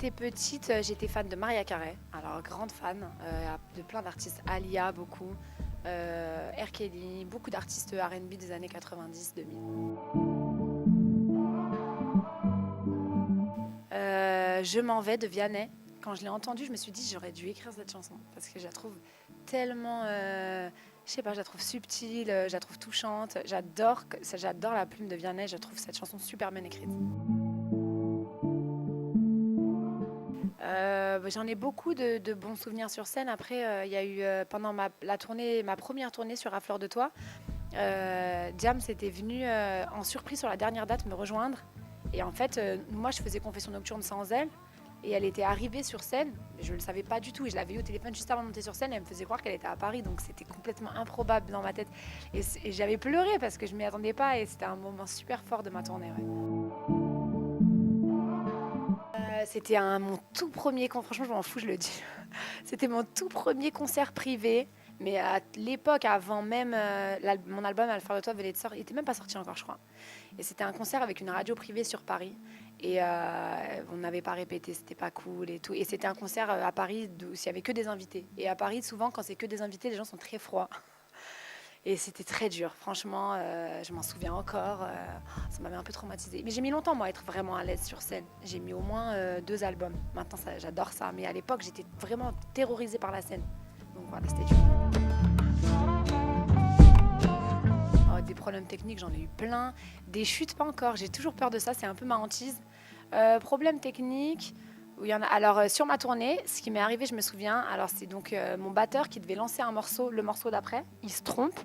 j'étais petite, j'étais fan de Maria Carey. Alors, grande fan de plein d'artistes. Alia, beaucoup. R. Kelly, beaucoup d'artistes R&B des années 90-2000. Je m'en vais de Vianney. Quand je l'ai entendue, je me suis dit j'aurais dû écrire cette chanson parce que je la trouve tellement, je sais pas, je la trouve subtile, je la trouve touchante. J'adore la plume de Vianney. Je trouve cette chanson super bien écrite. J'en ai beaucoup de bons souvenirs sur scène. Après, il y a eu pendant ma première tournée sur À Fleur de Toi, Diams était venue en surprise sur la dernière date me rejoindre. Et en fait, moi, je faisais Confession nocturne sans elle. Et elle était arrivée sur scène, mais je ne le savais pas du tout. Et je l'avais eu au téléphone juste avant de monter sur scène. Et elle me faisait croire qu'elle était à Paris. Donc c'était complètement improbable dans ma tête. Et j'avais pleuré parce que je ne m'y attendais pas. Et c'était un moment super fort de ma tournée. Ouais. C'était mon tout premier concert, franchement je m'en fous, je le dis. C'était mon tout premier concert privé, mais à l'époque, avant même mon album À Fleur de Toi venait de sortir, il était même pas sorti encore je crois. Et c'était un concert avec une radio privée sur Paris. Et on n'avait pas répété, c'était pas cool et tout. Et c'était un concert à Paris où il y avait que des invités. Et à Paris, souvent, quand c'est que des invités, les gens sont très froids. Et c'était très dur, franchement, je m'en souviens encore, ça m'avait un peu traumatisée. Mais j'ai mis longtemps, moi, à être vraiment à l'aise sur scène. J'ai mis au moins 2 albums. Maintenant, j'adore ça, mais à l'époque, j'étais vraiment terrorisée par la scène. Donc voilà, c'était dur. Oh, des problèmes techniques, j'en ai eu plein. Des chutes, pas encore, j'ai toujours peur de ça, c'est un peu ma hantise. Problèmes techniques, où il y en a. Alors, sur ma tournée, ce qui m'est arrivé, je me souviens, alors c'est donc mon batteur qui devait lancer un morceau, le morceau d'après, il se trompe.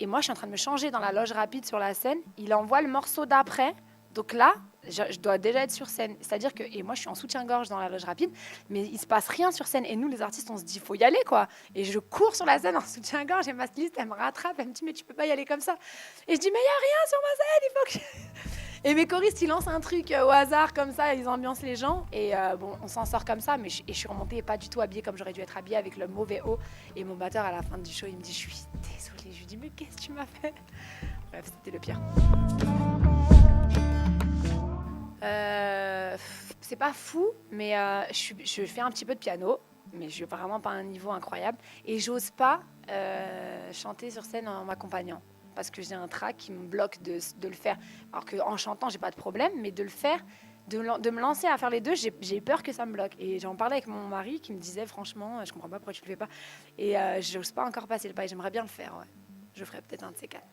Et moi, je suis en train de me changer dans la loge rapide sur la scène. Il envoie le morceau d'après. Donc là, je dois déjà être sur scène. C'est-à-dire que, et moi, je suis en soutien-gorge dans la loge rapide, mais il se passe rien sur scène. Et nous, les artistes, on se dit, il faut y aller, quoi. Et je cours sur la scène en soutien-gorge. Et ma styliste, elle me rattrape. Elle me dit, mais tu peux pas y aller comme ça. Et je dis, mais il n'y a rien sur ma scène. Il faut que. Et mes choristes, ils lancent un truc au hasard comme ça, ils ambiancent les gens. Et bon, on s'en sort comme ça, mais je suis remontée pas du tout habillée comme j'aurais dû être habillée avec le mauvais haut. Et mon batteur, à la fin du show, il me dit, je suis désolée. Je lui dis, mais qu'est-ce que tu m'as fait? Bref, c'était le pire. C'est pas fou, mais je fais un petit peu de piano, mais je suis vraiment pas à un niveau incroyable. Et j'ose pas chanter sur scène en m'accompagnant. Parce que j'ai un trac qui me bloque de le faire. Alors qu'en chantant, j'ai pas de problème, mais de le faire, de me lancer à faire les deux, j'ai peur que ça me bloque. Et j'en parlais avec mon mari qui me disait, franchement, je comprends pas pourquoi tu le fais pas. Et j'ose pas encore passer le pas et j'aimerais bien le faire, ouais. Je ferai peut-être un de ces quatre.